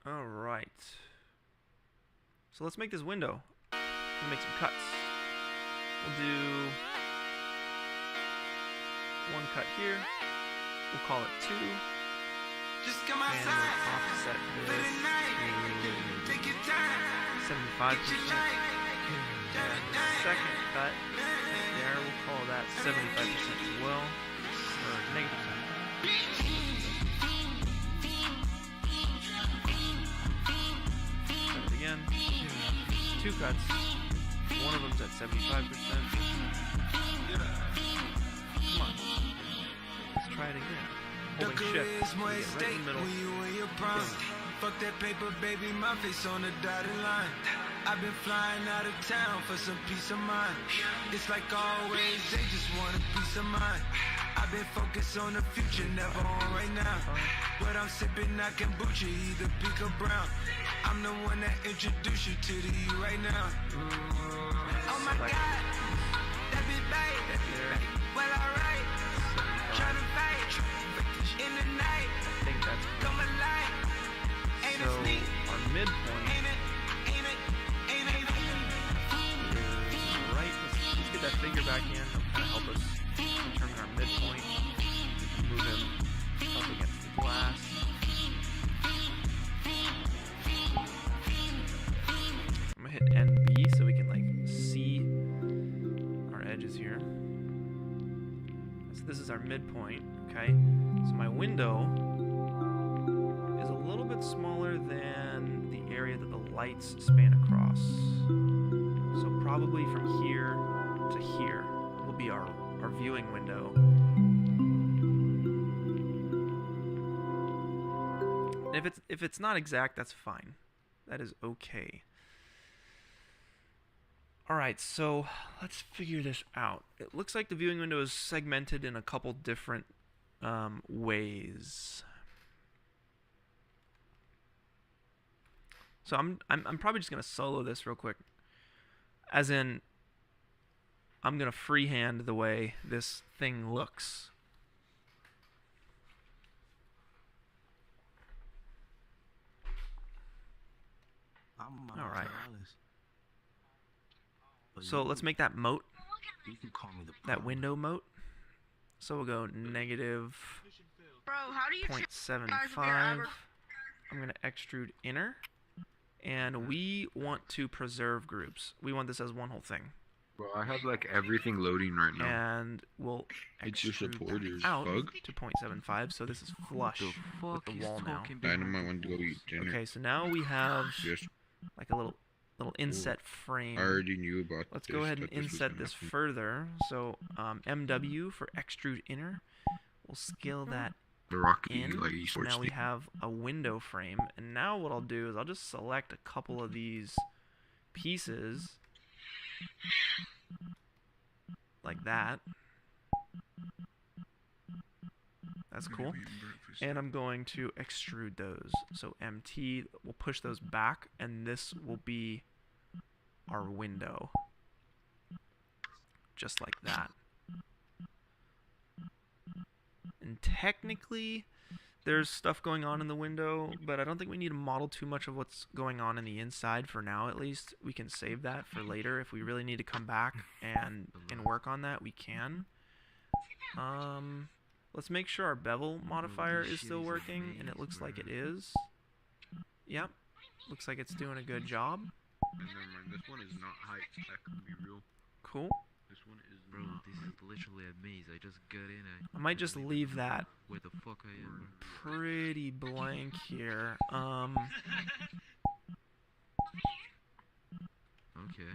All right. So let's make this window. We'll make some cuts. We'll do one cut here. We'll call it 2. Just come And outside. we'll offset For this the night. to Take your time. 75%. Get your drink. And the second cut there, we'll call that 75% as well. Or negative 75. Cut it again. 2 cuts. One of them's at 75%. Come on. Let's try it again. Holding shift. So we get right in the middle. Boom. Fuck that paper, baby, my face on the dotted line. I've been flying out of town for some peace of mind. It's like always, they just want a piece of mind. I've been focused on the future, never on right now. What I'm sipping, I can boot you, either pink or brown. I'm the one that introduced you to the you right now. Oh my God, that be bad. Well, alright, tryna fight in the night. I think that's Come alive, ain't it so sneak? our midpoint Ain't it? is right. Let's get that figure back in. That'll kind of help us determine our midpoint. Move him up against the glass. I'm gonna hit NB so we can like see our edges here. So this is our midpoint. Okay. So my window is a little bit smaller than the area that the lights span across. So probably from here to here will be our viewing window. And if it's not exact, that's fine. That is okay. Alright, so let's figure this out. It looks like the viewing window is segmented in a couple different ways. So I'm probably just gonna solo this real quick. As in, I'm gonna freehand the way this thing looks. All right. So let's make that moat. You can call me the That window moat. So we'll go negative Bro, how do you 0.75. I'm gonna extrude inner. And we want to preserve groups. We want this as one whole thing. Bro, I have like everything loading right now. And we'll It's your extrude supporters, that out bug. to 0.75, so this is flush with the wall now. Dynamite want to go eat dinner. Okay, so now we have Yes, like a little inset frame. I already knew about Let's this. go ahead and that was inset gonna this happen. further. So MW for extrude inner. We'll scale that The Rocket in. League, like So esports now we team. have a window frame. And now what I'll do is I'll just select a couple of these pieces like that. That's cool. And I'm going to extrude those. So MT, we'll push those back, and this will be our window. Just like that. And technically, there's stuff going on in the window, but I don't think we need to model too much of what's going on in the inside for now, at least. We can save that for later. If we really need to come back and work on that, we can. Let's make sure our bevel modifier is still working, and it looks like it is. Yep, looks like it's doing a good job. Never mind, this one is not hype. That could be real. Cool. This one is Bro, this is literally a maze. I just got in. I might just leave that Where the fuck I am? pretty blank here. Okay.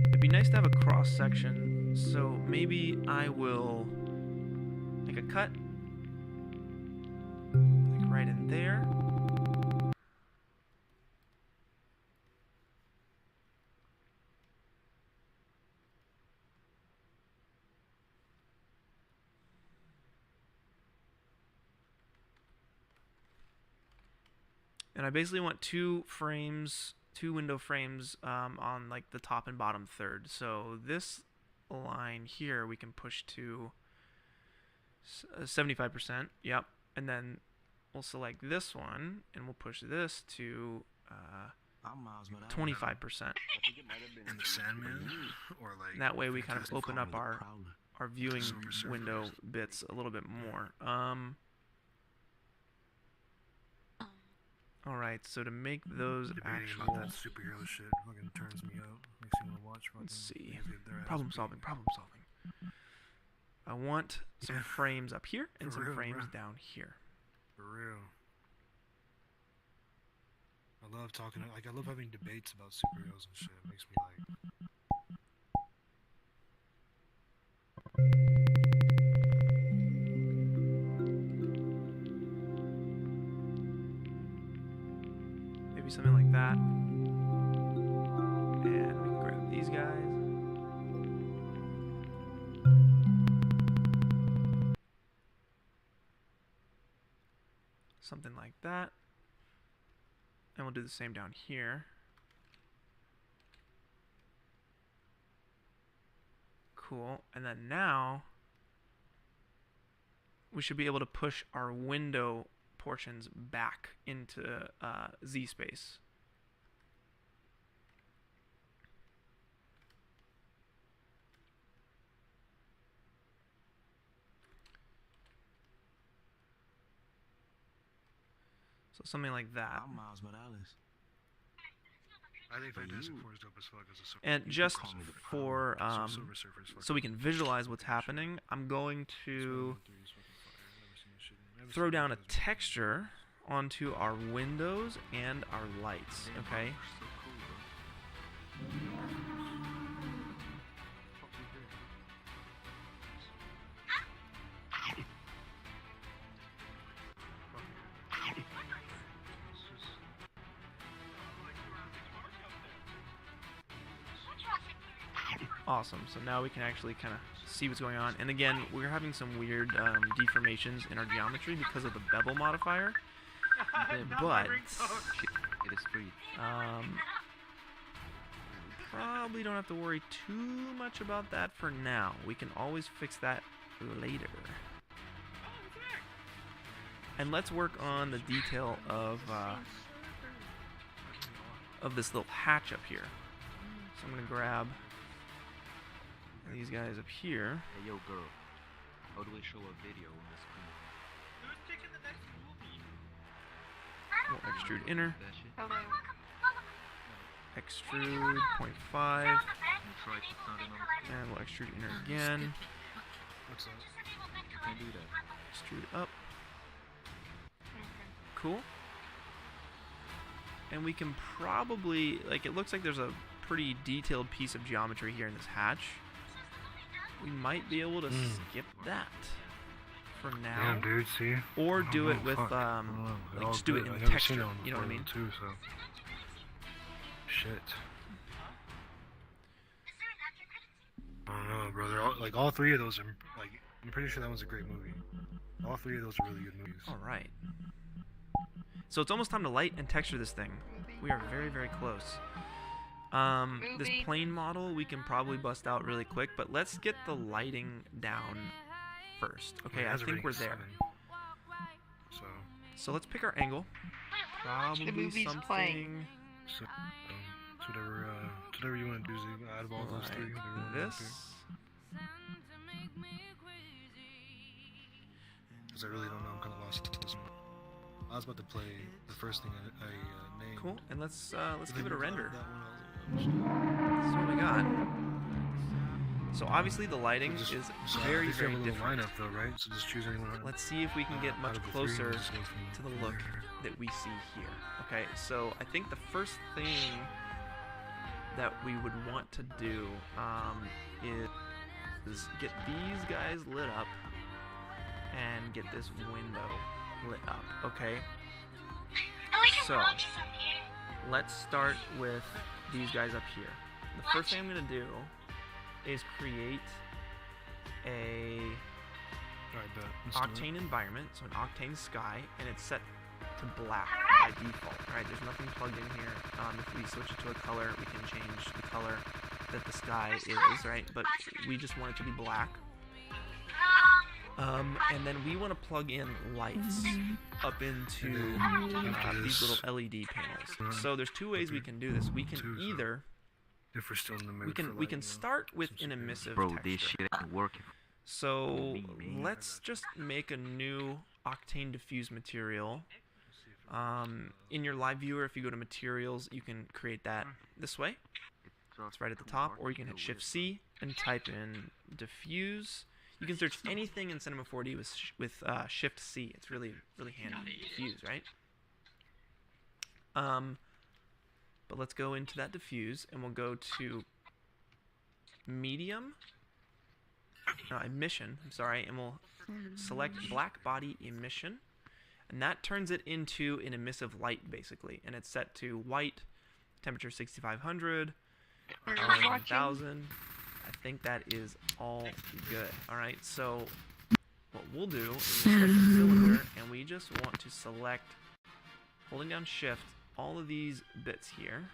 It'd be nice to have a cross section, so maybe I will make a cut, like right in there. And I basically want two window frames on like the top and bottom third. So this line here we can push to 75%. Yep. And then we'll select this one and we'll push this to 25%. I think it might have been And the Sandman, or like. And that way we kind of Fantastic open up our viewing Silver Surfer. window bits a little bit more. All right, so to make those Debating actual, about that superhero shit fucking turns me out. Makes me want to watch fucking. let's see, things that their ass problem beat. solving. I want some Yeah. frames up here and For some real, frames bruh. down here. For real. I love talking. Like I love having debates about superheroes and shit. It makes me like. Maybe something like that. And we can grab these guys. Something like that. And we'll do the same down here. Cool. And then now we should be able to push our window portions back into Z space. So something like that. I'm Miles Morales. I think Fantastic Four is dope as fuck as a super. And just call me the for Silver Surfer is fucking. so we can visualize what's happening, I'm going to throw down a texture onto our windows and our lights, okay? So cool, bro. Awesome. So now we can actually kind of see what's going on. And again, we're having some weird deformations in our geometry because of the bevel modifier. But It is free. probably don't have to worry too much about that for now. We can always fix that later. And let's work on the detail of this little hatch up here. So I'm gonna grab these guys up here. Hey, yo, girl. How do we show a video on the screen? We'll extrude inner, That shit? Hello. extrude 0.5, You try to sound it on. and we'll extrude inner again. What's that? You can do that. Extrude up. Cool. And we can probably, like, it looks like there's a pretty detailed piece of geometry here in this hatch. We might be able to skip that for now. Damn, dude, see? Or I do don't it know, with, fuck. I don't know. They're like, all just do it good. in I've the never seen texture, that one you know what I before, mean? Too, so. Shit. I don't know, bro. They're all, like all three of those are like. I'm pretty sure that was a great movie. All three of those are really good movies. Alright. So it's almost time to light and texture this thing. We are very, very close. This Movie. plane model we can probably bust out really quick, but let's get the lighting down first. Well, Okay, it I has a think rating we're of there. 7, So, So let's pick our angle. Probably movie's something playing. it's whatever you want to do. Z, out of all those three, like whatever you wanna this. do. Because I really don't know. I'm kind of lost to this one. I was about to play the first thing I named. Cool. And let's But give it a then render. that one, This is what we got. So obviously the lighting just- is so very, if you have very a little different. lineup though, right? So just choose anyone. Let's see if we can get out much of the three, closer just go from to the look there. that we see here. Okay, so I think the first thing that we would want to do is get these guys lit up and get this window lit up, okay? So, let's start with these guys up here. The first thing I'm going to do is create a Alright, bet. Let's do it. octane environment, so an octane sky, and it's set to black by default. Alright, there's nothing plugged in here. If we switch it to a color, we can change the color that the sky is, right? But we just want it to be black. And then we want to plug in lights up into these little LED panels. So there's two ways we can do this. We can either If we're still in the mood we can start with an emissive Bro, texture. this shit ain't working. So let's just make a new octane diffuse material. In your live viewer, if you go to materials, you can create that this way. It's right at the top, or you can hit Shift C and type in diffuse. You can search anything in Cinema 4D with Shift C. It's really handy. Diffuse, right? But let's go into that diffuse, and we'll go to medium. No, emission. I'm sorry, and we'll select black body emission, and that turns it into an emissive light basically, and it's set to white, temperature 6500, 1000. I think that is all good. All right, so what we'll do is select the cylinder, and we just want to select, holding down Shift, all of these bits here.